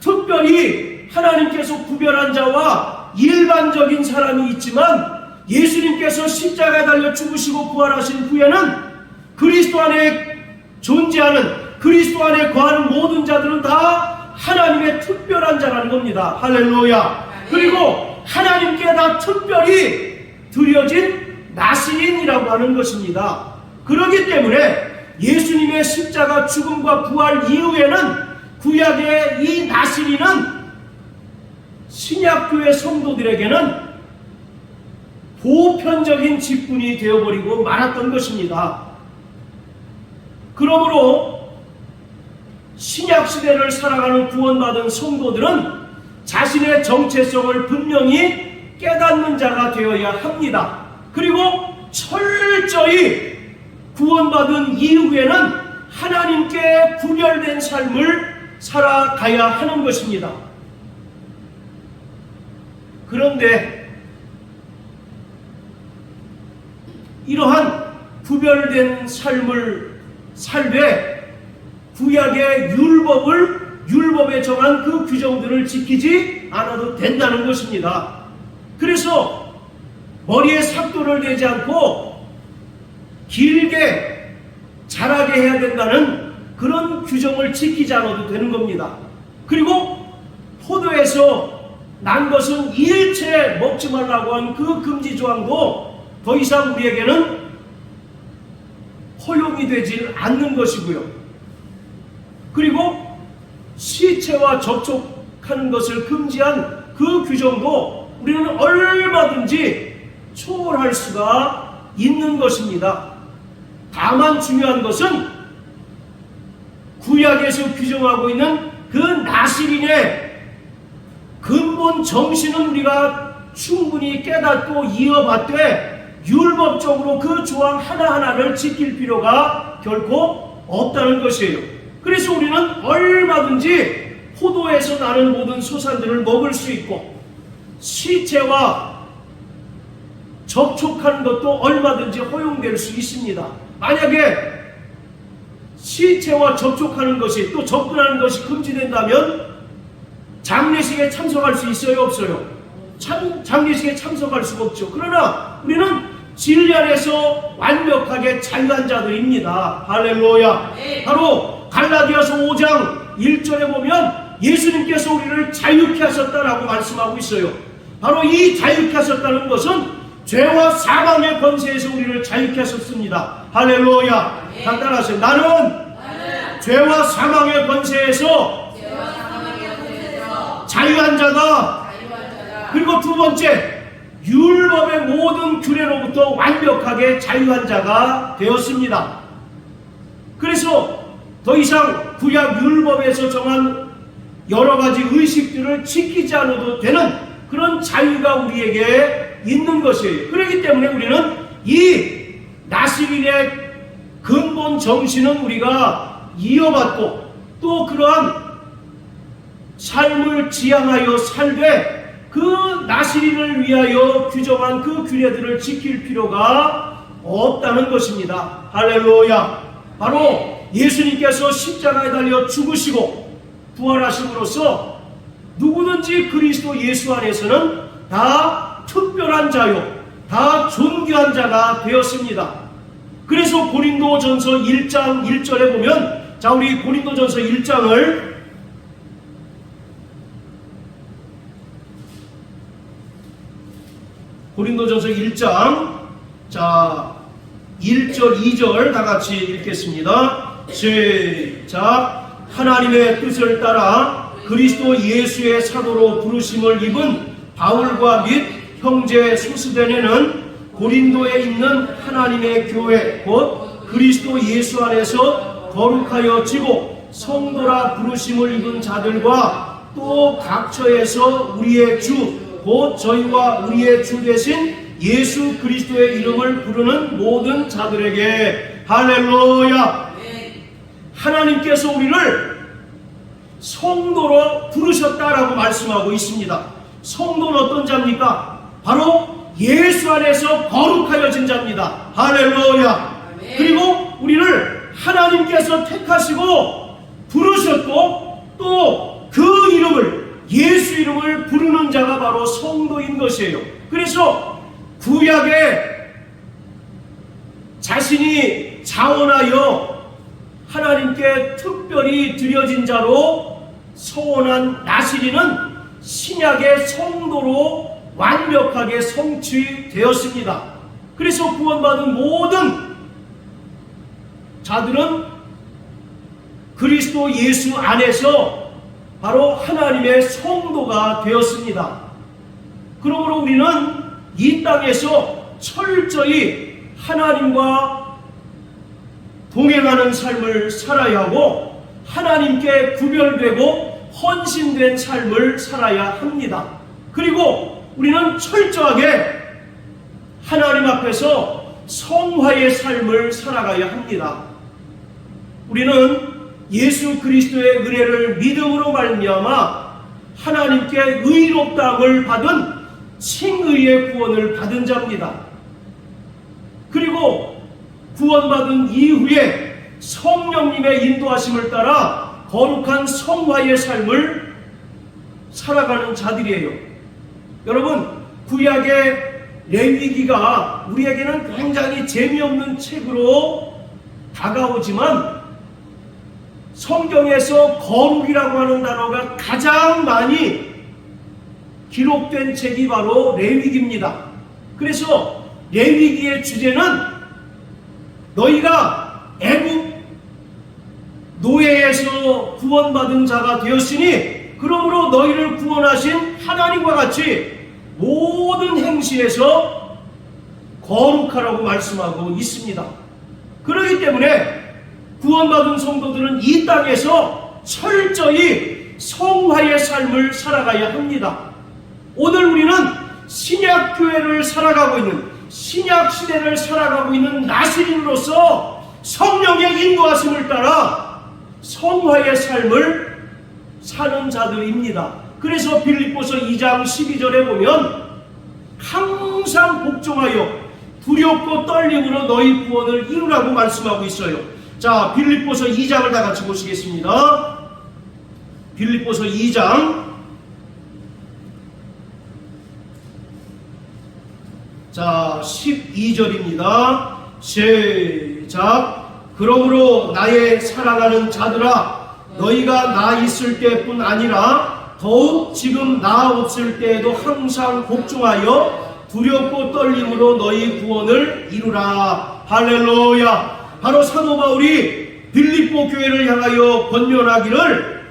특별히 하나님께서 구별한 자와 일반적인 사람이 있지만 예수님께서 십자가에 달려 죽으시고 부활하신 후에는 그리스도 안에 존재하는, 그리스도 안에 거하는 모든 자들은 다 하나님의 특별한 자라는 겁니다. 할렐루야. 그리고 하나님께 다 특별히 드려진 나실인이라고 하는 것입니다. 그렇기 때문에 예수님의 십자가 죽음과 부활 이후에는 구약의 이 나실인은 신약교회 성도들에게는 보편적인 직분이 되어버리고 말았던 것입니다. 그러므로 신약시대를 살아가는 구원받은 성도들은 자신의 정체성을 분명히 깨닫는 자가 되어야 합니다. 그리고 철저히 구원받은 이후에는 하나님께 구별된 삶을 살아가야 하는 것입니다. 그런데 이러한 구별된 삶을 살되 구약의 율법에 정한 그 규정들을 지키지 않아도 된다는 것입니다. 그래서 머리에 삭도를 내지 않고 길게 자라게 해야 된다는 그런 규정을 지키지 않아도 되는 겁니다. 그리고 포도에서 난 것은 일체 먹지 말라고 한 그 금지 조항도 더 이상 우리에게는 허용이 되지 않는 것이고요. 그리고 시체와 접촉하는 것을 금지한 그 규정도 우리는 얼마든지 초월할 수가 있는 것입니다. 다만 중요한 것은 구약에서 규정하고 있는 그 나시린의 근본 정신은 우리가 충분히 깨닫고 이어받되 율법적으로 그 조항 하나하나를 지킬 필요가 결코 없다는 것이에요. 그래서 우리는 얼마든지 포도에서 나는 모든 소산들을 먹을 수 있고 시체와 접촉하는 것도 얼마든지 허용될 수 있습니다. 만약에 시체와 접촉하는 것이 또 접근하는 것이 금지된다면 장례식에 참석할 수 있어요? 없어요? 장례식에 참석할 수가 없죠. 그러나 우리는 진리 안에서 완벽하게 자유한 자들입니다. 할렐루야. 바로 갈라디아서 5장 1절에 보면 예수님께서 우리를 자유케 하셨다라고 말씀하고 있어요. 바로 이 자유케 하셨다는 것은 죄와 사망의 권세에서 우리를 자유케 하셨습니다. 할렐루야. 다 따라하세요. 나는 죄와 사망의 권세에서 자유한 자다. 그리고 두 번째, 율법의 모든 규례로부터 완벽하게 자유한 자가 되었습니다. 그래서 더 이상 구약 율법에서 정한 여러 가지 의식들을 지키지 않아도 되는 그런 자유가 우리에게 있는 것이에요. 그렇기 때문에 우리는 이 나시린의 근본 정신은 우리가 이어받고 또 그러한 삶을 지향하여 살되 그 나시린을 위하여 규정한 그 규례들을 지킬 필요가 없다는 것입니다. 할렐루야. 바로 예수님께서 십자가에 달려 죽으시고 부활하심으로써 누구든지 그리스도 예수 안에서는 다 특별한 자요, 다 존귀한 자가 되었습니다. 그래서 고린도전서 1장 1절에 보면, 자, 우리 고린도전서 1장을 고린도전서 1장, 자, 1절, 2절 다 같이 읽겠습니다. 시작. 하나님의 뜻을 따라 그리스도 예수의 사도로 부르심을 입은 바울과 및 형제 소스데네는 고린도에 있는 하나님의 교회 곧 그리스도 예수 안에서 거룩하여 지고 성도라 부르심을 입은 자들과 또 각처에서 우리의 주 곧 저희와 우리의 주 되신 예수 그리스도의 이름을 부르는 모든 자들에게 할렐루야. 하나님께서 우리를 성도로 부르셨다라고 말씀하고 있습니다. 성도는 어떤 자입니까? 바로 예수 안에서 거룩하여진 자입니다. 할렐루야. 그리고 우리를 하나님께서 택하시고 부르셨고 또 그 이름을, 예수 이름을 부르는 자가 바로 성도인 것이에요. 그래서 구약에 자신이 자원하여 하나님께 특별히 드려진 자로 서원한 나시린은 신약의 성도로 완벽하게 성취되었습니다. 그래서 구원받은 모든 자들은 그리스도 예수 안에서 바로 하나님의 성도가 되었습니다. 그러므로 우리는 이 땅에서 철저히 하나님과 동행하는 삶을 살아야 하고 하나님께 구별되고 헌신된 삶을 살아야 합니다. 그리고 우리는 철저하게 하나님 앞에서 성화의 삶을 살아가야 합니다. 우리는 예수 그리스도의 은혜를 믿음으로 말미암아 하나님께 의롭다함을 받은 칭의의 구원을 받은 자입니다. 그리고 구원받은 이후에 성령님의 인도하심을 따라 거룩한 성화의 삶을 살아가는 자들이에요. 여러분, 구약의 레위기가 우리에게는 굉장히 재미없는 책으로 다가오지만 성경에서 거룩이라고 하는 단어가 가장 많이 기록된 책이 바로 레위기입니다. 그래서 레위기의 주제는 너희가 애굽 노예에서 구원받은 자가 되었으니 그러므로 너희를 구원하신 하나님과 같이 모든 행실에서 거룩하라고 말씀하고 있습니다. 그렇기 때문에 구원받은 성도들은 이 땅에서 철저히 성화의 삶을 살아가야 합니다. 오늘 우리는 신약교회를 살아가고 있는, 신약시대를 살아가고 있는 나시린으로서 성령의 인도하심을 따라 성화의 삶을 사는 자들입니다. 그래서 빌립보서 2장 12절에 보면 항상 복종하여 두렵고 떨림으로 너희 구원을 이루라고 말씀하고 있어요. 자, 빌립보서 2장을 다 같이 보시겠습니다. 빌립보서 2장 자 12절입니다. 시작. 그러므로 나의 사랑하는 자들아 너희가 나 있을 때뿐 아니라 더욱 지금 나 없을 때에도 항상 복종하여 두렵고 떨림으로 너희 구원을 이루라. 할렐루야. 바로 사도 바울이 빌립보 교회를 향하여 권면하기를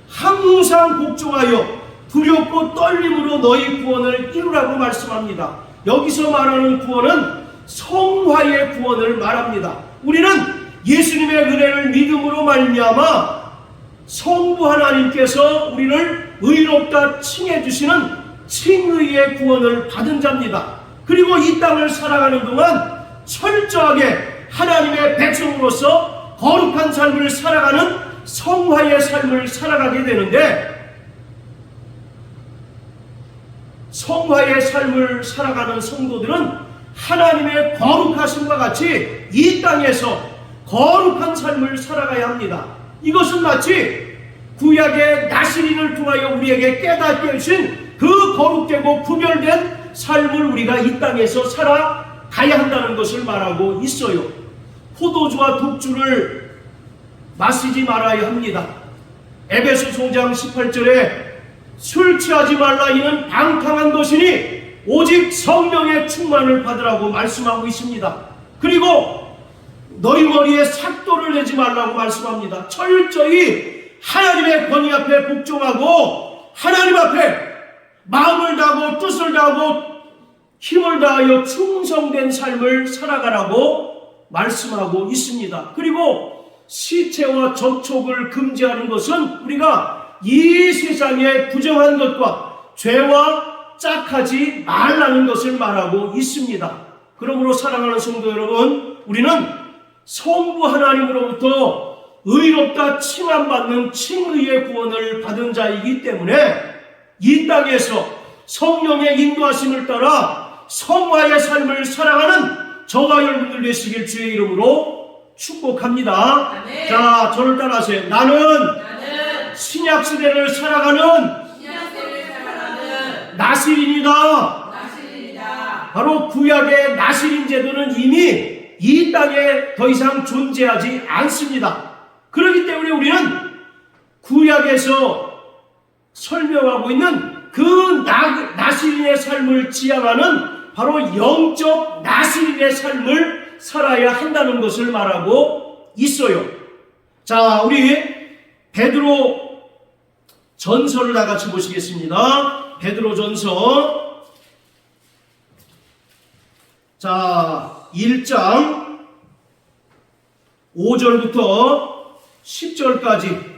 항상 복종하여 두렵고 떨림으로 너희 구원을 이루라고 말씀합니다. 여기서 말하는 구원은 성화의 구원을 말합니다. 우리는 예수님의 은혜를 믿음으로 말미암아 성부 하나님께서 우리를 의롭다 칭해 주시는 칭의의 구원을 받은 자입니다. 그리고 이 땅을 살아가는 동안 철저하게 하나님의 백성으로서 거룩한 삶을 살아가는 성화의 삶을 살아가게 되는데, 성화의 삶을 살아가는 성도들은 하나님의 거룩하심과 같이 이 땅에서 거룩한 삶을 살아가야 합니다. 이것은 마치 구약의 나시린을 통하여 우리에게 깨닫게 해주신 그 거룩되고 구별된 삶을 우리가 이 땅에서 살아가야 한다는 것을 말하고 있어요. 포도주와 독주를 마시지 말아야 합니다. 에베소서 5장 18절에 술 취하지 말라 이는 방탕한 것이니 오직 성령의 충만을 받으라고 말씀하고 있습니다. 그리고 너희 머리에 삭도를 내지 말라고 말씀합니다. 철저히 하나님의 권위 앞에 복종하고 하나님 앞에 마음을 다하고 뜻을 다하고 힘을 다하여 충성된 삶을 살아가라고 말씀하고 있습니다. 그리고 시체와 접촉을 금지하는 것은 우리가 이 세상의 부정한 것과 죄와 짝하지 말라는 것을 말하고 있습니다. 그러므로 사랑하는 성도 여러분, 우리는 성부 하나님으로부터 의롭다 칭함받는 칭의의 구원을 받은 자이기 때문에 이 땅에서 성령의 인도하심을 따라 성화의 삶을 살아가는 저와 여러분들 되시길 주의 이름으로 축복합니다. 아멘. 자, 저를 따라하세요. 나는 신약시대를 살아가는 나시린이다. 바로 구약의 나시린 제도는 이미 이 땅에 더 이상 존재하지 않습니다. 그렇기 때문에 우리는 구약에서 설명하고 있는 그 나시린의 삶을 지향하는 바로 영적 나시린의 삶을 살아야 한다는 것을 말하고 있어요. 자, 우리 베드로 전서를 다 같이 보시겠습니다. 베드로 전서 자 1장 5절부터 10절까지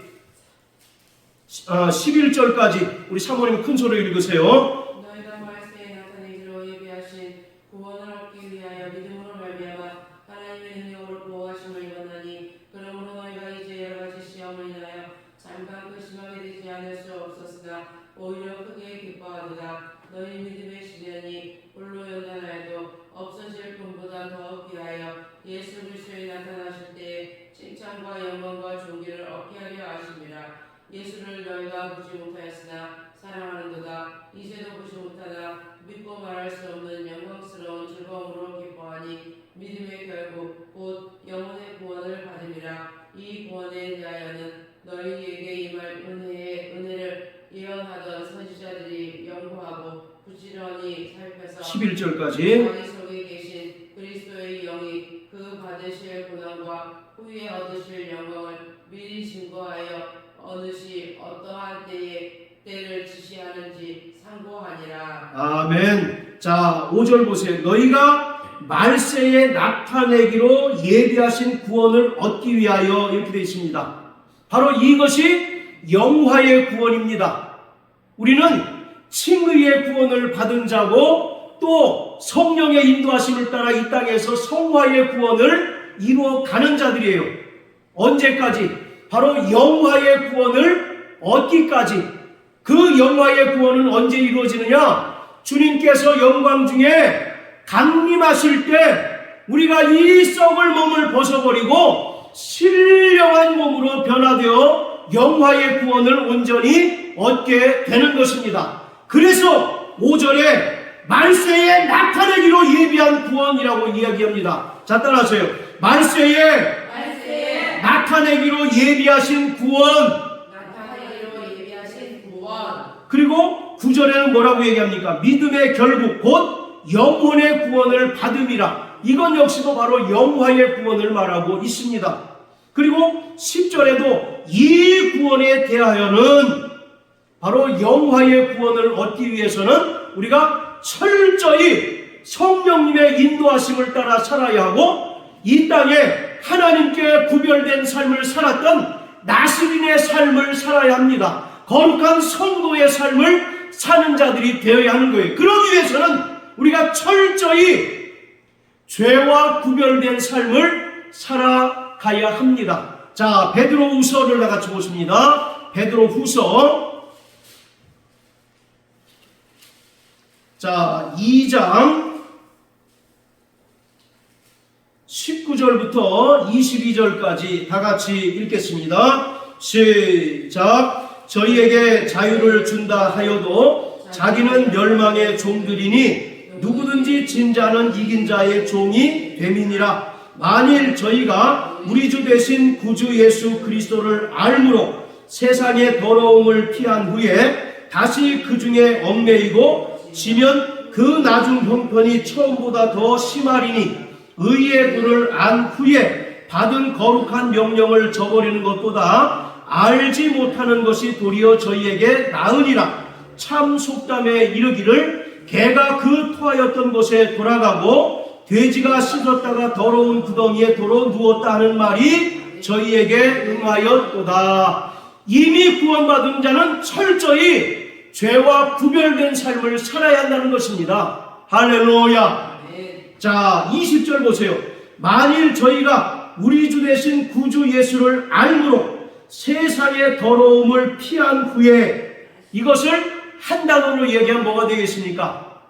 11절까지 우리 사모님 큰 소리로 읽으세요. 너희가 말세에 나타내기로 예비하신 구원을 얻기 위하여 믿음으로 말미암아 하나님의 능력으로 보호하심을 원하니 그러므로 너희가 이제 여러 가지 시험을 인하여 잠깐 근심하게 되지 않을 수 없었으나 오히려 크게 기뻐하도다. 너희 믿음의 시련이 홀로 연단하여도 없어질 뿐보다 더욱 귀하여 예수 그리스도에 나타나실 때에 칭찬과 영광과 존귀를 얻게 하려 하심이라. 예수를 너희가 보지 못하였으나 사랑하는도다. 이제도 보지 못하나 믿고 말할 수 없는 영광스러운 즐거움으로 기뻐하니 믿음의 결국 곧 영혼의 구원을 11절까지. 자기 속에 계신 그리스도의 영이 그 받으실 고난과 후에 얻으실 영광을 미리 증거하여 어느 시 어떠한 때를 지시하는지 상고하니라. 아멘. 자, 5절 보세요. 너희가 말세에 나타내기로 예비하신 구원을 얻기 위하여, 이렇게 되어 있습니다. 바로 이것이 영화의 구원입니다. 우리는 칭의의 구원을 받은 자고 또 성령의 인도하심을 따라 이 땅에서 성화의 구원을 이루어가는 자들이에요. 언제까지? 바로 영화의 구원을 얻기까지. 그 영화의 구원은 언제 이루어지느냐? 주님께서 영광 중에 강림하실 때 우리가 이 썩을 몸을 벗어버리고 신령한 몸으로 변화되어 영화의 구원을 온전히 얻게 되는 것입니다. 그래서 5절에 말세에 나타내기로 예비한 구원이라고 이야기합니다. 자, 따라하세요. 말세에 나타내기로 예비하신 구원. 그리고 9절에는 뭐라고 얘기합니까? 믿음의 결국 곧 영혼의 구원을 받음이라. 이건 역시도 바로 영화의 구원을 말하고 있습니다. 그리고 10절에도 이 구원에 대하여는 바로 영화의 구원을 얻기 위해서는 우리가 철저히 성령님의 인도하심을 따라 살아야 하고 이 땅에 하나님께 구별된 삶을 살았던 나스린의 삶을 살아야 합니다. 거룩한 성도의 삶을 사는 자들이 되어야 하는 거예요. 그러기 위해서는 우리가 철저히 죄와 구별된 삶을 살아가야 합니다. 자, 베드로후서를 다 같이 보십니다. 베드로후서, 자, 2장 19절부터 22절까지 다 같이 읽겠습니다. 시작. 저희에게 자유를 준다 하여도 자기는 멸망의 종들이니 누구든지 진 자는 이긴 자의 종이 됨이니라. 만일 저희가 우리 주 되신 구주 예수 그리스도를 알므로 세상의 더러움을 피한 후에 다시 그 중에 얽매이고 지면 그 나중 형편이 처음보다 더 심하리니 의의 도를 안 후에 받은 거룩한 명령을 저버리는 것보다 알지 못하는 것이 도리어 저희에게 나으니라. 참 속담에 이르기를 개가 그 토하였던 곳에 돌아가고 돼지가 씻었다가 더러운 구덩이에 도로 누웠다 하는 말이 저희에게 응하였도다. 이미 구원받은 자는 철저히 죄와 구별된 삶을 살아야 한다는 것입니다. 할렐루야. 자, 20절 보세요. 만일 저희가 우리 주 되신 구주 예수를 알므로 세상의 더러움을 피한 후에, 이것을 한 단어로 얘기하면 뭐가 되겠습니까?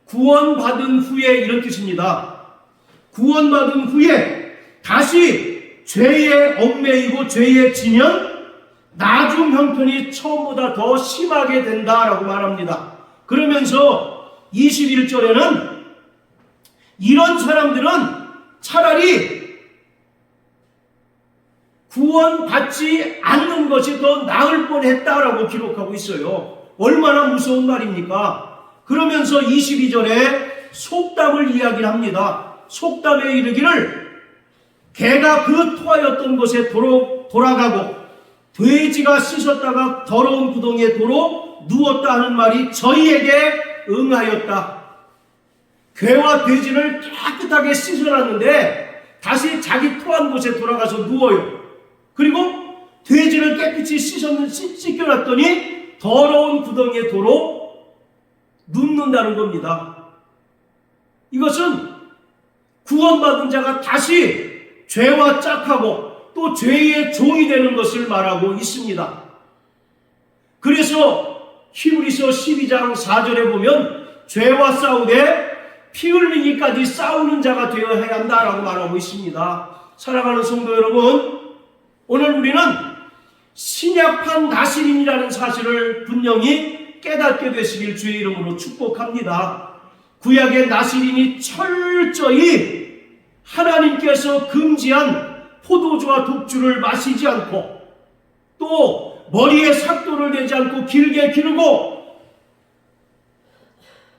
구원받은 후에, 이런 뜻입니다. 구원받은 후에 다시 죄에 얽매이고 죄에 지면 나중 형편이 처음보다 더 심하게 된다라고 말합니다. 그러면서 21절에는 이런 사람들은 차라리 구원받지 않는 것이 더 나을 뻔했다라고 기록하고 있어요. 얼마나 무서운 말입니까? 그러면서 22절에 속담을 이야기를 합니다. 속담에 이르기를 개가 그 토하였던 곳에 돌아가고 돼지가 씻었다가 더러운 구덩이에 도로 누웠다 하는 말이 저희에게 응하였다. 개와 돼지를 깨끗하게 씻어놨는데 다시 자기 토한 곳에 돌아가서 누워요. 그리고 돼지를 깨끗이 씻겨놨더니 더러운 구덩이에 도로 눕는다는 겁니다. 이것은 구원받은 자가 다시 죄와 짝하고 또 죄의 종이 되는 것을 말하고 있습니다. 그래서 히브리서 12장 4절에 보면 죄와 싸우되 피 흘리기까지 싸우는 자가 되어야 한다라고 말하고 있습니다. 사랑하는 성도 여러분, 오늘 우리는 신약판 나시린이라는 사실을 분명히 깨닫게 되시길 주의 이름으로 축복합니다. 구약의 나시린이 철저히 하나님께서 금지한 포도주와 독주를 마시지 않고 또 머리에 삭도를 내지 않고 길게 기르고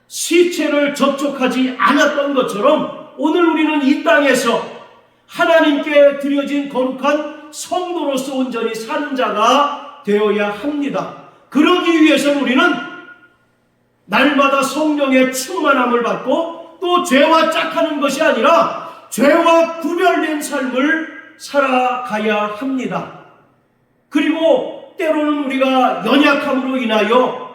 시체를 접촉하지 않았던 것처럼 오늘 우리는 이 땅에서 하나님께 드려진 거룩한 성도로서 온전히 사는 자가 되어야 합니다. 그러기 위해서는 우리는 날마다 성령의 충만함을 받고 또 죄와 짝하는 것이 아니라 죄와 구별된 삶을 살아가야 합니다. 그리고 때로는 우리가 연약함으로 인하여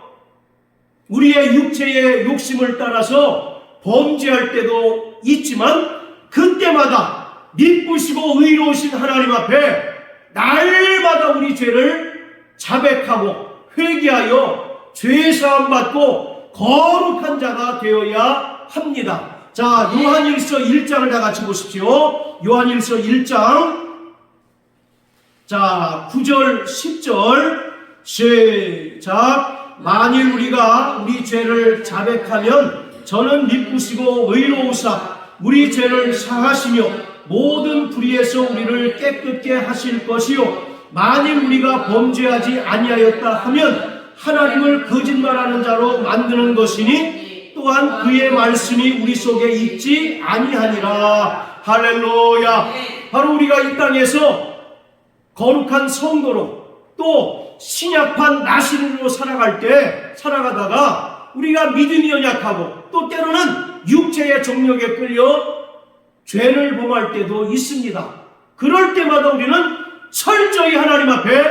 우리의 육체의 욕심을 따라서 범죄할 때도 있지만 그때마다 미쁘시고 의로우신 하나님 앞에 날마다 우리 죄를 자백하고 회개하여 죄사함 받고 거룩한 자가 되어야 합니다. 자, 요한일서 1장을 다 같이 보십시오. 요한일서 1장 자 9절 10절 시작. 만일 우리가 우리 죄를 자백하면 저는 미쁘시고 의로우사 우리 죄를 사하시며 모든 불의에서 우리를 깨끗게 하실 것이요 만일 우리가 범죄하지 아니하였다 하면 하나님을 거짓말하는 자로 만드는 것이니 또한 그의 말씀이 우리 속에 있지 아니하니라. 할렐루야. 바로 우리가 이 땅에서 거룩한 성도로 또 신약한 나시린으로 살아가다가 우리가 믿음이 연약하고 또 때로는 육체의 정욕에 끌려 죄를 범할 때도 있습니다. 그럴 때마다 우리는 철저히 하나님 앞에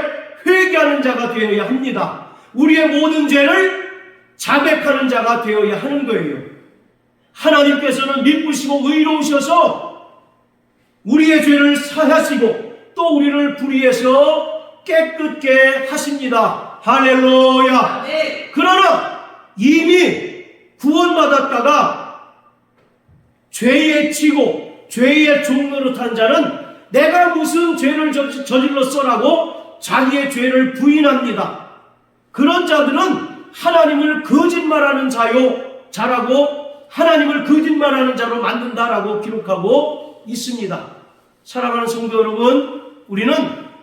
회개하는 자가 되어야 합니다. 우리의 모든 죄를 자백하는 자가 되어야 하는 거예요. 하나님께서는 미쁘시고 의로우셔서 우리의 죄를 사하시고 또 우리를 불의해서 깨끗게 하십니다. 할렐루야. 그러나 이미 구원받았다가 죄에 지고 죄의 종노릇한 자는 내가 무슨 죄를 저질렀어라고 자기의 죄를 부인합니다. 그런 자들은 하나님을 거짓말하는 자라고 하나님을 거짓말하는 자로 만든다라고 기록하고 있습니다. 사랑하는 성도 여러분, 우리는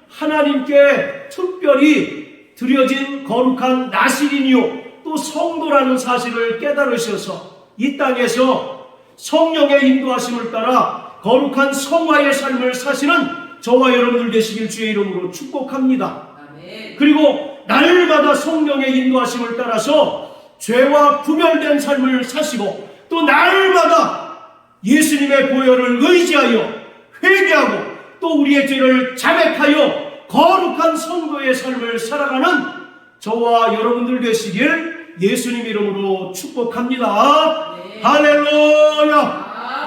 하나님께 특별히 드려진 거룩한 나시린이요 또 성도라는 사실을 깨달으셔서 이 땅에서 성령의 인도하심을 따라 거룩한 성화의 삶을 사시는 저와 여러분들 되시길 주의 이름으로 축복합니다. 아멘. 그리고 날마다 성령의 인도하심을 따라서 죄와 구별된 삶을 사시고 또 날마다 예수님의 보혈을 의지하여 회개하고 또 우리의 죄를 자백하여 거룩한 성도의 삶을 살아가는 저와 여러분들 되시길 예수님 이름으로 축복합니다. 네. 할렐루야.